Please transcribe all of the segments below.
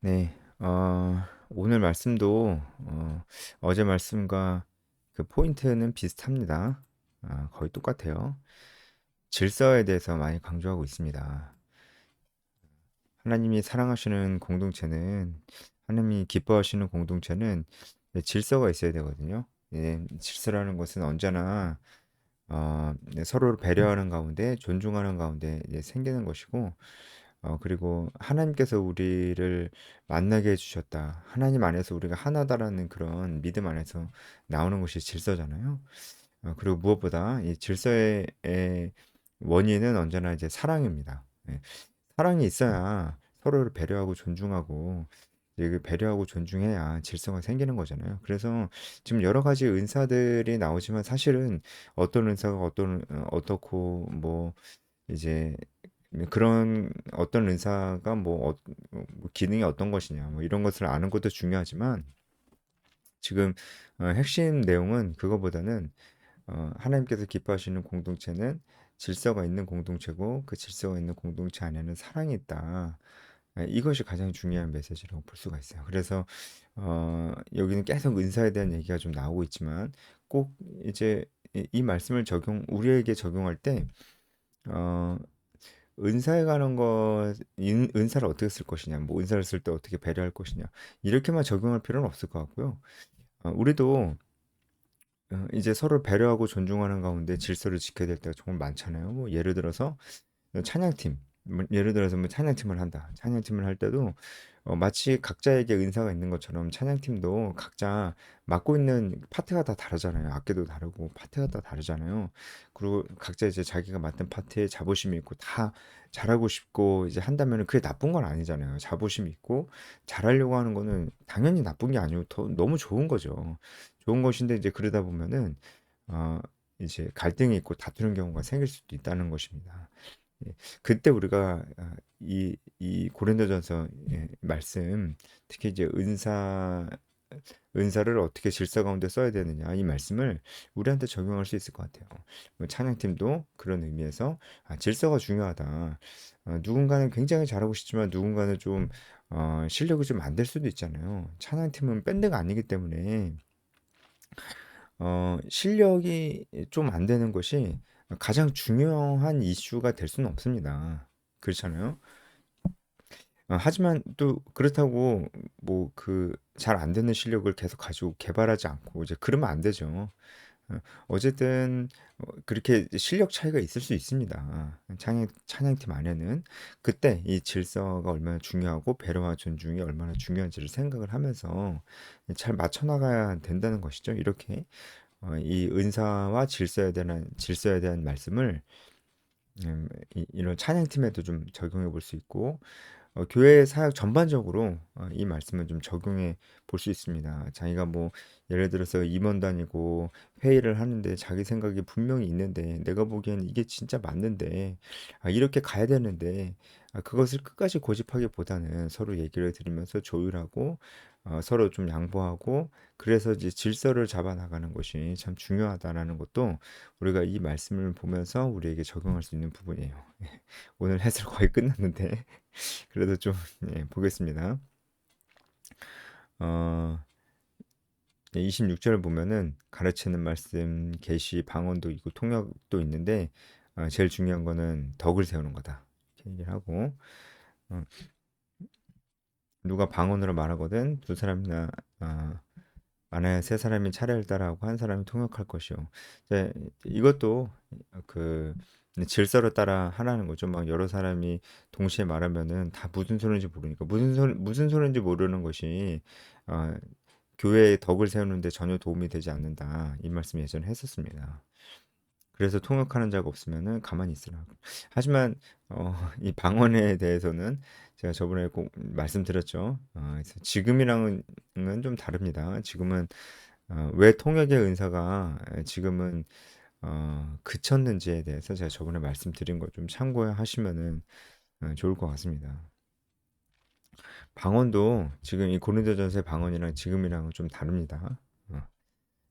네. 오늘 말씀도 어제 말씀과 그 포인트는 비슷합니다. 거의 똑같아요. 질서에 대해서 많이 강조하고 있습니다. 하나님이 사랑하시는 공동체는, 하나님이 기뻐하시는 공동체는 질서가 있어야 되거든요. 질서라는 것은 언제나 서로를 배려하는 가운데, 존중하는 가운데 생기는 것이고, 그리고 하나님께서 우리를 만나게 해주셨다. 하나님 안에서 우리가 하나다라는 그런 믿음 안에서 나오는 것이 질서잖아요. 그리고 무엇보다 이 질서의 원인은 언제나 이제 사랑입니다. 사랑이 있어야 서로를 배려하고 존중하고 이제 그 배려하고 존중해야 질서가 생기는 거잖아요. 그래서 지금 여러 가지 은사들이 나오지만 사실은 어떤 은사가 어떻고 뭐 이제 그런 어떤 은사가 뭐 기능이 어떤 것이냐 뭐 이런 것을 아는 것도 중요하지만 지금 핵심 내용은 그거보다는 하나님께서 기뻐하시는 공동체는 질서가 있는 공동체고 그 질서가 있는 공동체 안에는 사랑이 있다. 이것이 가장 중요한 메시지라고 볼 수가 있어요. 그래서 여기는 계속 은사에 대한 얘기가 좀 나오고 있지만 꼭 이제 이 말씀을 우리에게 적용할 때 어, 은사에 관한 은사를 어떻게 쓸 것이냐, 뭐 은사를 쓸 때 어떻게 배려할 것이냐, 이렇게만 적용할 필요는 없을 것 같고요. 우리도 이제 서로 배려하고 존중하는 가운데 질서를 지켜야 될 때가 정말 많잖아요. 뭐 예를 들어서 찬양팀, 예를 들어서 뭐 찬양팀을 한다. 찬양팀을 할 때도 마치 각자에게 은사가 있는 것처럼 찬양팀도 각자 맡고 있는 파트가 다 다르잖아요. 악기도 다르고 파트가 다 다르잖아요. 그리고 각자 이제 자기가 맡은 파트에 자부심이 있고 다 잘하고 싶고 이제 한다면 그게 나쁜 건 아니잖아요. 자부심이 있고 잘하려고 하는 거는 당연히 나쁜 게 아니고 너무 좋은 거죠. 좋은 것인데 이제 그러다 보면은 어, 이제 갈등이 있고 다투는 경우가 생길 수도 있다는 것입니다. 예. 그때 우리가 이 고린도전서 말씀 특히 이제 은사를 어떻게 질서 가운데 써야 되느냐 이 말씀을 우리한테 적용할 수 있을 것 같아요. 뭐 찬양팀도 그런 의미에서 질서가 중요하다. 누군가는 굉장히 잘하고 싶지만 누군가는 좀 실력이 좀 안 될 수도 있잖아요. 찬양팀은 밴드가 아니기 때문에 실력이 좀 안 되는 것이 가장 중요한 이슈가 될 수는 없습니다. 그렇잖아요. 하지만 또 그렇다고 뭐 그 잘 안 되는 실력을 계속 가지고 개발하지 않고 이제 그러면 안 되죠. 어쨌든 그렇게 실력 차이가 있을 수 있습니다. 찬양팀 안에는 그때 이 질서가 얼마나 중요하고 배려와 존중이 얼마나 중요한지를 생각을 하면서 잘 맞춰 나가야 된다는 것이죠. 이렇게 이 은사와 질서에 대한 말씀을 이런 찬양팀에도 좀 적용해 볼 수 있고 교회 사역 전반적으로 이 말씀을 좀 적용해 볼 수 있습니다. 자기가 뭐 예를 들어서 임원 다니고 회의를 하는데 자기 생각이 분명히 있는데 내가 보기엔 이게 진짜 맞는데 이렇게 가야 되는데 그것을 끝까지 고집하기보다는 서로 얘기를 들으면서 조율하고 서로 좀 양보하고 그래서 이제 질서를 잡아 나가는 것이 참 중요하다라는 것도 우리가 이 말씀을 보면서 우리에게 적용할 수 있는 부분이에요. 오늘 해설 거의 끝났는데 그래도 좀 보겠습니다. 어, 26절 보면은 가르치는 말씀, 계시, 방언도 있고 통역도 있는데 제일 중요한 거는 덕을 세우는 거다. 이렇게 얘기를 하고 어, 누가 방언으로 말하거든 두 사람이나 어, 많아야 세 사람이 차례를 따라하고 한 사람이 통역할 것이요. 이제 이것도 그 질서를 따라 하라는 거죠. 막 여러 사람이 동시에 말하면은 다 무슨 소리인지 모르니까 무슨 소리인지 모르는 것이 어, 교회의 덕을 세우는데 전혀 도움이 되지 않는다. 이 말씀 예전에 했었습니다. 그래서 통역하는 자가 없으면은 가만히 있으라. 하지만 이 방언에 대해서는 제가 저번에 꼭 말씀드렸죠. 그래서 지금이랑은 좀 다릅니다. 지금은 왜 통역의 은사가 지금은 그쳤는지에 대해서 제가 저번에 말씀드린 거 좀 참고하시면은 좋을 것 같습니다. 방언도 지금 이 고린도전서의 방언이랑 지금이랑은 좀 다릅니다. 어,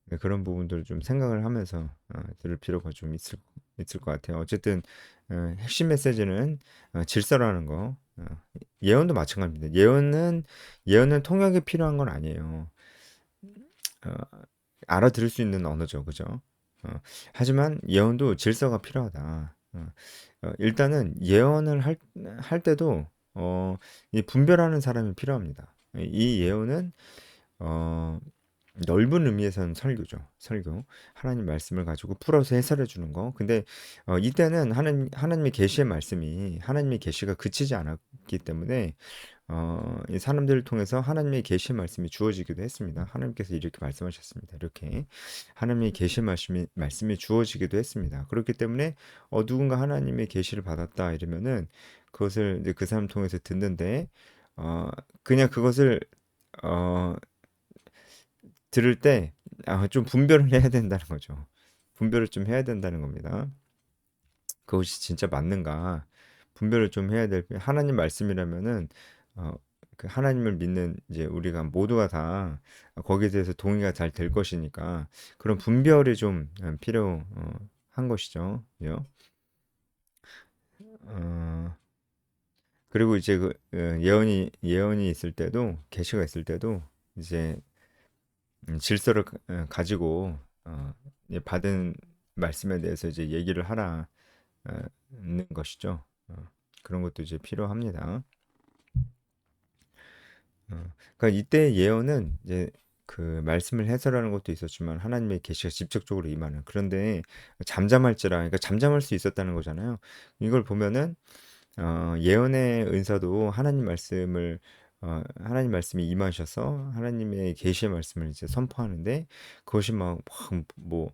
네, 그런 부분들을 좀 생각을 하면서 들을 필요가 좀 있을 것 같아요. 어쨌든 핵심 메시지는 질서라는 거. 어, 예언도 마찬가지입니다. 예언은 통역이 필요한 건 아니에요. 어, 알아들을 수 있는 언어죠, 그죠? 하지만 예언도 질서가 필요하다. 일단은 예언을 할 때도 이 분별하는 사람이 필요합니다. 이 예언은 어, 넓은 의미에서는 설교죠. 설교. 하나님 말씀을 가지고 풀어서 해설해 주는 거. 근데 이때는 하나님의 계시의 말씀이 하나님의 계시가 그치지 않았기 때문에 이 사람들을 통해서 하나님의 계시의 말씀이 주어지기도 했습니다. 하나님께서 이렇게 말씀하셨습니다. 이렇게 하나님의 계시의 말씀이 주어지기도 했습니다. 그렇기 때문에 누군가 하나님의 계시를 받았다 이러면은 그것을 이제 그 사람 통해서 듣는데 어, 그냥 그것을 어, 들을 때 좀 분별을 해야 된다는 거죠. 분별을 좀 해야 된다는 겁니다. 그것이 진짜 맞는가? 분별을 좀 해야 될 하나님 말씀이라면은 어, 그 하나님을 믿는 이제 우리가 모두가 다 거기에 대해서 동의가 잘 될 것이니까 그런 분별이 좀 필요한 것이죠. 그죠? 어, 그리고 이제 예언이 있을 때도 계시가 있을 때도 이제 질서를 가지고 이 받은 말씀에 대해서 이제 얘기를 하라는 것이죠. 그런 것도 이제 필요합니다. 그러니까 이때 예언은 이제 그 말씀을 해설하는 것도 있었지만 하나님의 계시가 직접적으로 임하는 그런데 잠잠할지라 그러니까 잠잠할 수 있었다는 거잖아요. 이걸 보면은 예언의 은사도 하나님 말씀이 임하셔서 하나님의 계시의 말씀을 이제 선포하는데 그것이 막뭐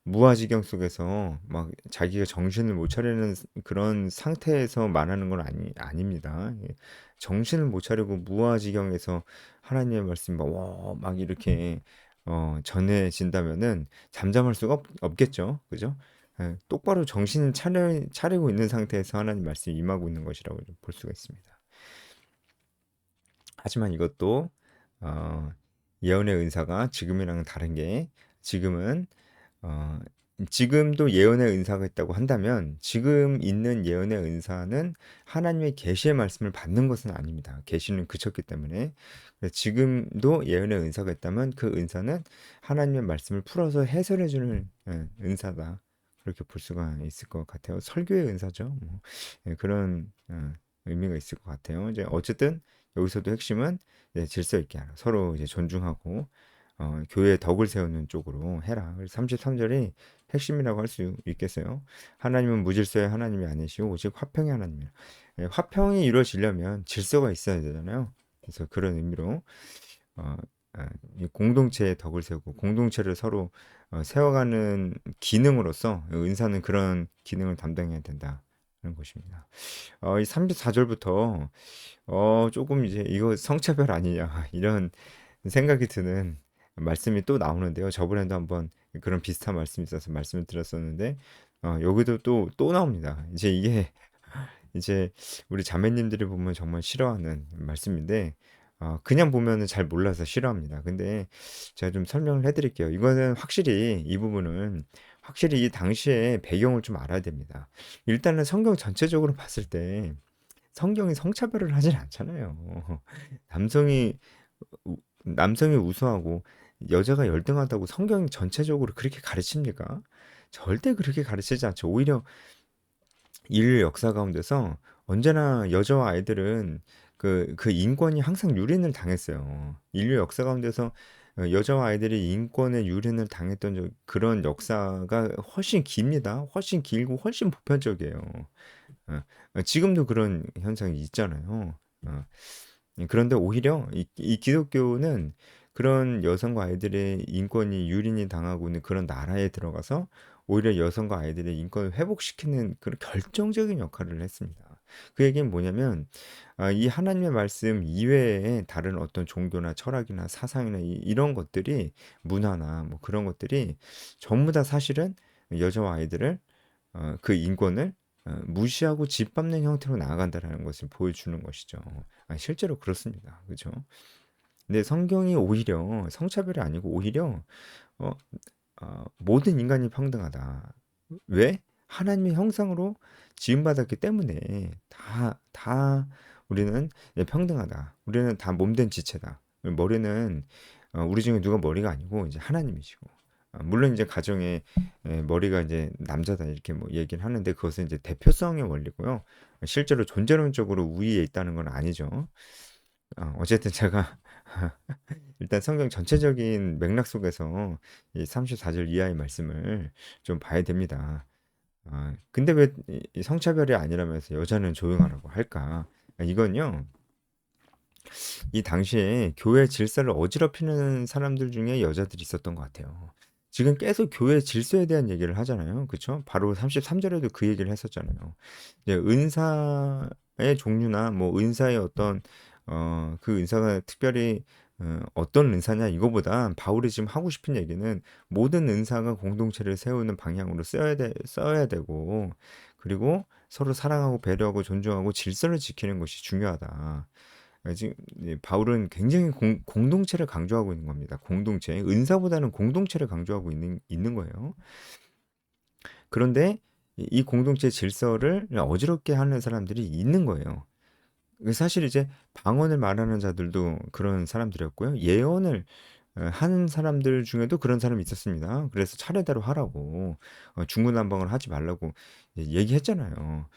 무아지경 속에서 막 자기가 정신을 못 차리는 그런 상태에서 말하는 건 아닙니다. 예. 정신을 못 차리고 무아지경에서 하나님의 말씀 막 이렇게 전해진다면은 잠잠할 수가 없겠죠. 그죠? 예, 똑바로 차리고 있는 상태에서 하나님 말씀이 임하고 있는 것이라고 볼 수가 있습니다. 하지만 이것도 어, 예언의 은사가 지금이랑 다른 게 지금은 어, 지금도 예언의 은사가 있다고 한다면 지금 있는 예언의 은사는 하나님의 계시의 말씀을 받는 것은 아닙니다. 계시는 그쳤기 때문에 그래서 지금도 예언의 은사가 있다면 그 은사는 하나님의 말씀을 풀어서 해설해 주는 은사다. 그렇게 볼 수가 있을 것 같아요. 설교의 은사죠. 뭐, 그런 의미가 있을 것 같아요. 이제 어쨌든 여기서도 핵심은 질서 있게 하라. 서로 이제 존중하고 교회의 덕을 세우는 쪽으로 해라. 그래서 33절이 핵심이라고 할 수 있겠어요. 하나님은 무질서의 하나님이 아니시오 오직 화평의 하나님이라. 화평이 이루어지려면 질서가 있어야 되잖아요. 그래서 그런 의미로 어, 이 공동체의 덕을 세우고 공동체를 서로 세워가는 기능으로서 은사는 그런 기능을 담당해야 된다. 는 것입니다. 이 34절부터 조금 이제 이거 성차별 아니냐 이런 생각이 드는 말씀이 또 나오는데요. 저번에도 한번 그런 비슷한 말씀이 있어서 말씀을 드렸었는데 여기도 또 나옵니다. 이제 이게 이제 우리 자매님들이 보면 정말 싫어하는 말씀인데 그냥 보면은 잘 몰라서 싫어합니다. 근데 제가 좀 설명을 해드릴게요. 이거는 확실히 이 부분은 확실히 이 당시의 배경을 좀 알아야 됩니다. 일단은 성경 전체적으로 봤을 때 성경이 성차별을 하진 않잖아요. 남성이 남성이 우수하고 여자가 열등하다고 성경이 전체적으로 그렇게 가르칩니까? 절대 그렇게 가르치지 않죠. 오히려 인류 역사 가운데서 언제나 여자와 아이들은 그 인권이 항상 유린을 당했어요. 인류 역사 가운데서 여자와 아이들이 인권의 유린을 당했던 그런 역사가 훨씬 깁니다. 훨씬 길고 훨씬 보편적이에요. 지금도 그런 현상이 있잖아요. 어, 그런데 오히려 이 기독교는 그런 여성과 아이들의 인권이 유린이 당하고 있는 그런 나라에 들어가서 오히려 여성과 아이들의 인권을 회복시키는 그런 결정적인 역할을 했습니다. 그 얘기는 뭐냐면 이 하나님의 말씀 이외에 다른 어떤 종교나 철학이나 사상이나 이런 것들이 문화나 뭐 그런 것들이 전부 다 사실은 여자와 아이들을 그 인권을 무시하고 짓밟는 형태로 나아간다라는 것을 보여주는 것이죠. 실제로 그렇습니다. 그죠? 근데 성경이 오히려 성차별이 아니고 오히려 어, 모든 인간이 평등하다. 왜? 하나님의 형상으로 지음받았기 때문에 다 우리는 평등하다. 우리는 다 몸된 지체다. 머리는 우리 중에 누가 머리가 아니고 이제 하나님이시고. 물론 이제 가정에 머리가 이제 남자다 이렇게 뭐 얘기를 하는데 그것은 이제 대표성의 원리고요. 실제로 존재론적으로 우위에 있다는 건 아니죠. 어쨌든 제가 일단 성경 전체적인 맥락 속에서 이 34절 이하의 말씀을 좀 봐야 됩니다. 근데 왜 이 성차별이 아니라면서 여자는 조용하라고 할까? 이건요, 이 당시에 교회 질서를 어지럽히는 사람들 중에 여자들이 있었던 것 같아요. 지금 계속 교회 질서에 대한 얘기를 하잖아요. 그쵸? 바로 33절에도 그 얘기를 했었잖아요. 이제 은사의 종류나 뭐 은사의 어떤, 그 은사가 특별히 어떤 은사냐 이거보다 바울이 지금 하고 싶은 얘기는 모든 은사가 공동체를 세우는 방향으로 써야 되고, 그리고 서로 사랑하고 배려하고 존중하고 질서를 지키는 것이 중요하다. 지금 바울은 굉장히 공동체를 강조하고 있는 겁니다. 공동체. 은사보다는 공동체를 강조하고 있는 거예요. 그런데 이 공동체 질서를 어지럽게 하는 사람들이 있는 거예요. 사실 이제 방언을 말하는 자들도 그런 사람들이었고요. 예언을 하는 사람들 중에도 그런 사람이 있었습니다. 그래서 차례대로 하라고 중구난방을 하지 말라고 얘기했잖아요.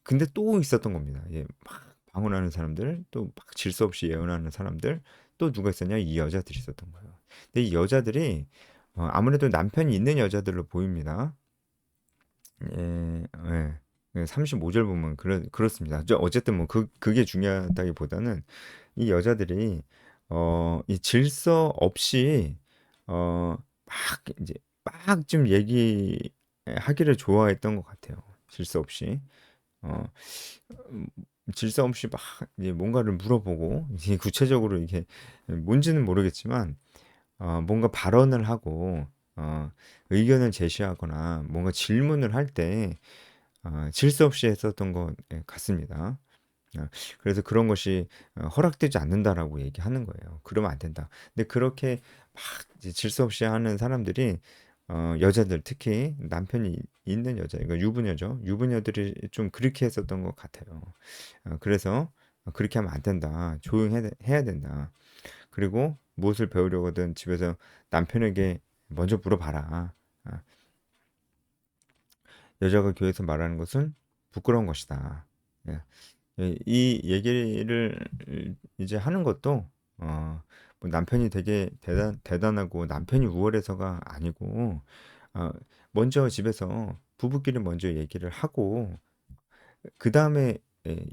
근데 또 있었던 겁니다. 막 방언하는 사람들, 또 막 질서 없이 예언하는 사람들, 또 누가 있었냐? 이 여자들이 있었던 거예요. 근데 이 여자들이 아무래도 남편이 있는 여자들로 보입니다. 예. 35절 보면 그렇습니다. 어쨌든 뭐 그게 중요하다기보다는 이 여자들이 이 질서 없이 막 이제 막 좀 얘기하기를 좋아했던 것 같아요. 질서 없이. 어, 음, 질서 없이 막 이제 뭔가를 물어보고 이게 구체적으로 이게 뭔지는 모르겠지만 뭔가 발언을 하고 의견을 제시하거나 뭔가 질문을 할 때 질서 없이 했었던 것 같습니다. 그래서 그런 것이 허락되지 않는다라고 얘기하는 거예요. 그러면 안 된다. 근데 그렇게 막 이제 질서 없이 하는 사람들이 여자들 특히 남편이 있는 여자, 그러니까 유부녀죠. 유부녀들이 좀 그렇게 했었던 것 같아요. 그래서 그렇게 하면 안 된다. 조용해야 된다. 그리고 무엇을 배우려거든 집에서 남편에게 먼저 물어봐라. 아, 여자가 교회에서 말하는 것은 부끄러운 것이다. 예. 이 얘기를 이제 하는 것도 뭐 남편이 되게 대단하고 남편이 우월해서가 아니고 어, 먼저 집에서 부부끼리 먼저 얘기를 하고 그 다음에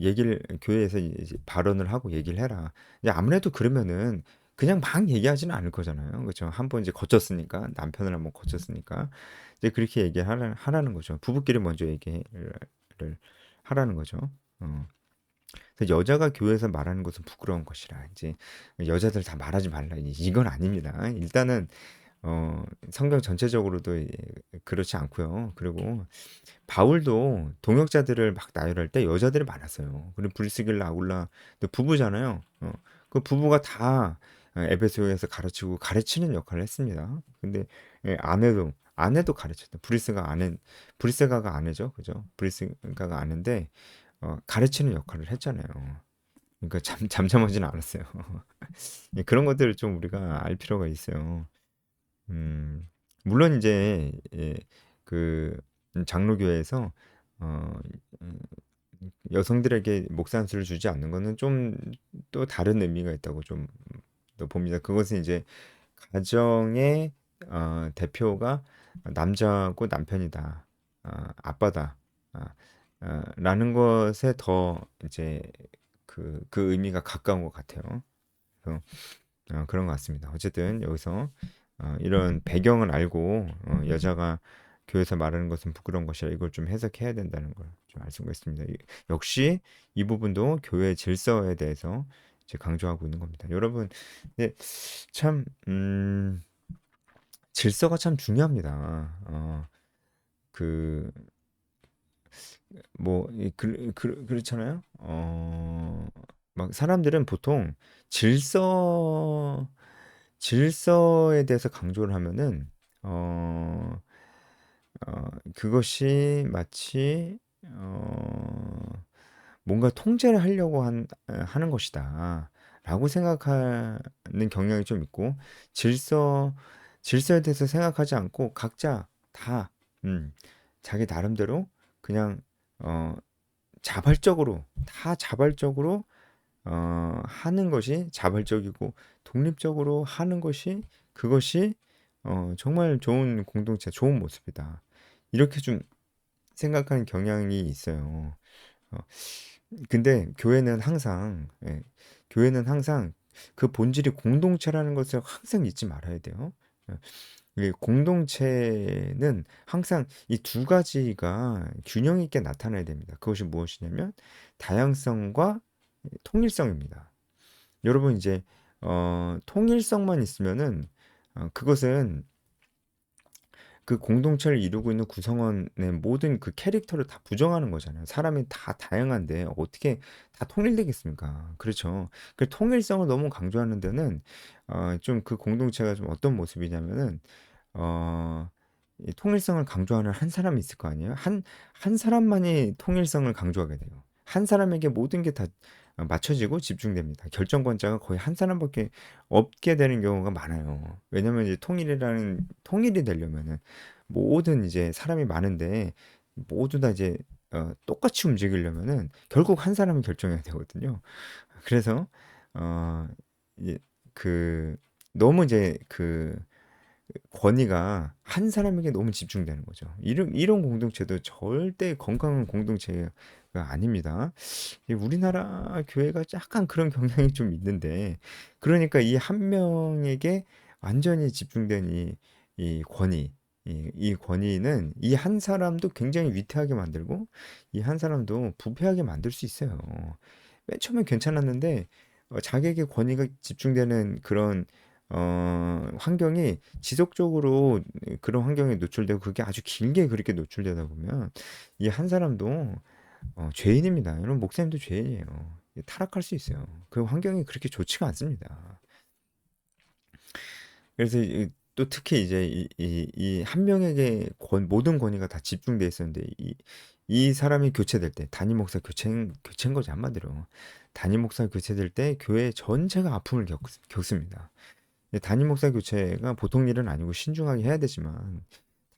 얘기를 교회에서 이제 발언을 하고 얘기를 해라. 이제 아무래도 그러면은 그냥 막 얘기하지는 않을 거잖아요. 그렇죠? 한번 이제 거쳤으니까 남편을 한번 거쳤으니까 이제 그렇게 하라는 거죠. 부부끼리 먼저 얘기를 하라는 거죠. 어. 그래서 여자가 교회에서 말하는 것은 부끄러운 것이라 이제 여자들 다 말하지 말라 이건 아닙니다. 일단은 성경 전체적으로도 그렇지 않고요. 그리고 바울도 동역자들을 막 나열할 때 여자들이 많았어요. 그리고 브리스길라 아굴라 부부잖아요. 그 부부가 다 에베소에서 가르치는 역할을 했습니다. 근데 아내도 가르쳤다. 브리스가가 아내죠, 그죠? 브리스가가 아내인데 가르치는 역할을 했잖아요. 그러니까 잠잠하지는 않았어요. 그런 것들을 좀 우리가 알 필요가 있어요. 음, 물론 이제 그 장로교회에서 어, 음, 여성들에게 목산수를 주지 않는 거는 좀 또 다른 의미가 있다고 좀 또 봅니다. 그것은 이제 가정의 대표가 남자고 남편이다, 아빠다, 라는 것에 더 이제 그 의미가 가까운 것 같아요. 그래서 그런 것 같습니다. 어쨌든 여기서 이런 배경을 알고 여자가 교회에서 말하는 것은 부끄러운 것이라 이걸 좀 해석해야 된다는 걸 좀 알 수가 있습니다. 역시 이 부분도 교회 질서에 대해서 이제 강조하고 있는 겁니다. 여러분, 근데 참 질서가 참 중요합니다. 그 뭐 그렇잖아요. 막 사람들은 보통 질서 질서에 대해서 강조를 하면은 어, 그것이 마치 뭔가 통제를 하려고 하는 것이다라고 생각하는 경향이 좀 있고 질서 질서에 대해서 생각하지 않고 각자 다 자기 나름대로 그냥 어, 자발적으로 하는 것이 자발적이고 독립적으로 하는 것이 그것이 정말 좋은 공동체, 좋은 모습이다. 이렇게 좀 생각하는 경향이 있어요. 어, 근데 교회는 항상 그 본질이 공동체라는 것을 항상 잊지 말아야 돼요. 어, 이 공동체는 항상 이 두 가지가 균형 있게 나타나야 됩니다. 그것이 무엇이냐면 다양성과 통일성입니다. 여러분 이제 통일성만 있으면은 그것은 그 공동체를 이루고 있는 구성원의 모든 그 캐릭터를 다 부정하는 거잖아요. 사람이 다 다양한데 어떻게 다 통일되겠습니까? 그렇죠. 그 통일성을 너무 강조하는 데는 좀 그 공동체가 좀 어떤 모습이냐면은 어, 이 통일성을 강조하는 한 사람이 있을 거 아니에요? 한 사람만이 통일성을 강조하게 돼요. 한 사람에게 모든 게 다 맞춰지고 집중됩니다. 결정권자가 거의 한 사람밖에 없게 되는 경우가 많아요. 왜냐면 이제 통일이 되려면은 모든 이제 사람이 많은데 모두 다 이제 똑같이 움직이려면은 결국 한 사람이 결정해야 되거든요. 그래서 어, 이제 그 너무 이제 그 권위가 한 사람에게 너무 집중되는 거죠. 이런 공동체도 절대 건강한 공동체가 아닙니다. 우리나라 교회가 약간 그런 경향이 좀 있는데, 그러니까 이 한 명에게 완전히 집중된 이 권위, 이 권위는 이 한 사람도 굉장히 위태하게 만들고, 이 한 사람도 부패하게 만들 수 있어요. 맨 처음엔 괜찮았는데, 자기에게 권위가 집중되는 그런 환경이 지속적으로 그런 환경에 노출되고 그게 아주 길게 그렇게 노출되다 보면 이 한 사람도 죄인입니다. 여러분 목사님도 죄인이에요. 타락할 수 있어요. 그 환경이 그렇게 좋지가 않습니다. 그래서 또 특히 이제 이 한 명에게 모든 권위가 다 집중돼 있었는데 이 사람이 교체될 때 단임 목사 교체인 거지 한마디로 단임 목사 교체될 때 교회 전체가 아픔을 겪습니다. 단임 목사 교체가 보통 일은 아니고 신중하게 해야 되지만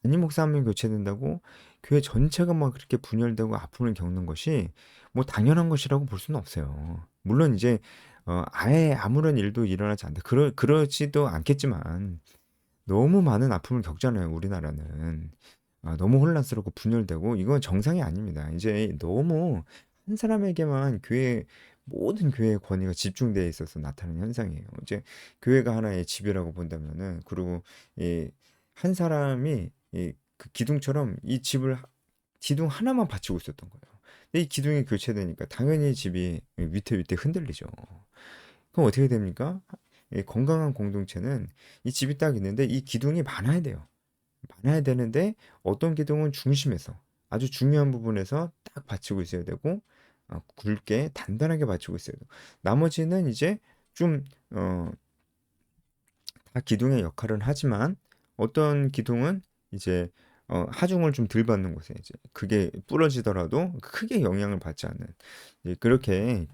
단임 목사 한 명 교체된다고 교회 전체가 막 그렇게 분열되고 아픔을 겪는 것이 뭐 당연한 것이라고 볼 수는 없어요. 물론 이제 아예 아무런 일도 일어나지 않는다. 그러지도 않겠지만 너무 많은 아픔을 겪잖아요, 우리나라는. 너무 혼란스럽고 분열되고 이건 정상이 아닙니다. 이제 너무 한 사람에게만 모든 교회의 권위가 집중되어 있어서 나타나는 현상이에요. 이제 교회가 하나의 집이라고 본다면은 그리고 이 한 사람이 그 기둥처럼 이 집을 기둥 하나만 받치고 있었던 거예요. 근데 이 기둥이 교체되니까 당연히 집이 위태위태 흔들리죠. 그럼 어떻게 됩니까? 건강한 공동체는 이 집이 딱 있는데 이 기둥이 많아야 돼요. 많아야 되는데 어떤 기둥은 중심에서 아주 중요한 부분에서 딱 받치고 있어야 되고 굵게 단단하게 받치고 있어야 돼요. 나머지는 이제 좀 다 기둥의 역할은 하지만 어떤 기둥은 이제 하중을 좀 덜 받는 곳에 이제 그게 부러지더라도 크게 영향을 받지 않는 그렇게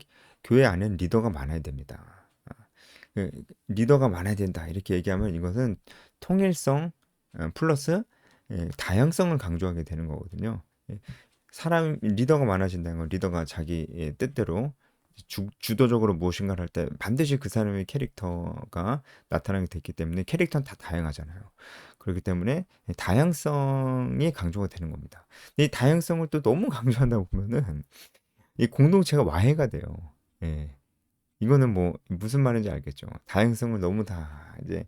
교회 안에는 리더가 많아야 됩니다. 그 리더가 많아야 된다 이렇게 얘기하면 이것은 통일성 플러스 다양성을 강조하게 되는 거거든요. 예, 사람 리더가 많아진다는 건 리더가 자기 뜻대로 주도적으로 무엇인가를 할 때 반드시 그 사람의 캐릭터가 나타나게 됐기 때문에 캐릭터는 다 다양하잖아요. 그렇기 때문에 다양성이 강조가 되는 겁니다. 이 다양성을 또 너무 강조한다 보면은 이 공동체가 와해가 돼요. 예. 이거는 뭐 무슨 말인지 알겠죠. 다양성을 너무 다 이제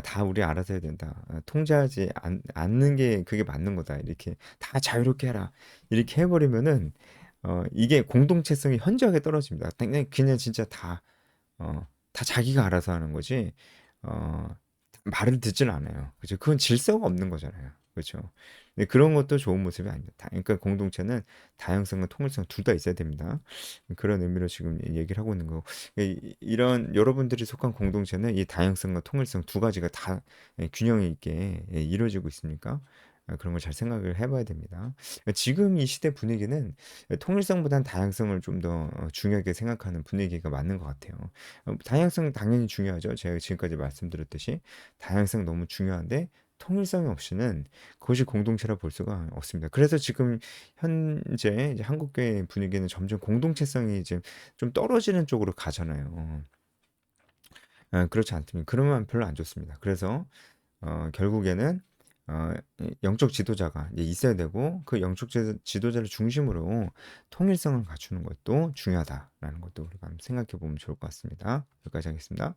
다 우리 알아서 해야 된다. 통제하지 않는 게 그게 맞는 거다. 이렇게 다 자유롭게 해라. 이렇게 해버리면은 이게 공동체성이 현저하게 떨어집니다. 그냥 진짜 다 자기가 알아서 하는 거지. 어, 말을 듣질 않아요. 그죠? 그건 질서가 없는 거잖아요. 그렇죠? 근데 그런 것도 좋은 모습이 아닙니다. 그러니까 공동체는 다양성과 통일성 둘 다 있어야 됩니다. 그런 의미로 지금 얘기를 하고 있는 거고 이런 여러분들이 속한 공동체는 이 다양성과 통일성 두 가지가 다 균형이 있게 이루어지고 있습니까? 그런 걸 잘 생각을 해 봐야 됩니다. 지금 이 시대 분위기는 통일성보다는 다양성을 좀 더 중요하게 생각하는 분위기가 맞는 것 같아요. 다양성 당연히 중요하죠. 제가 지금까지 말씀드렸듯이 다양성 너무 중요한데 통일성이 없이는 그것이 공동체라 볼 수가 없습니다. 그래서 지금 현재 이제 한국교회 분위기는 점점 공동체성이 이제 좀 떨어지는 쪽으로 가잖아요. 그렇지 않습니까? 그러면 별로 안 좋습니다. 그래서 결국에는 영적 지도자가 이제 있어야 되고 그 영적 지도자를 중심으로 통일성을 갖추는 것도 중요하다라는 것도 우리가 한번 생각해 보면 좋을 것 같습니다. 여기까지 하겠습니다.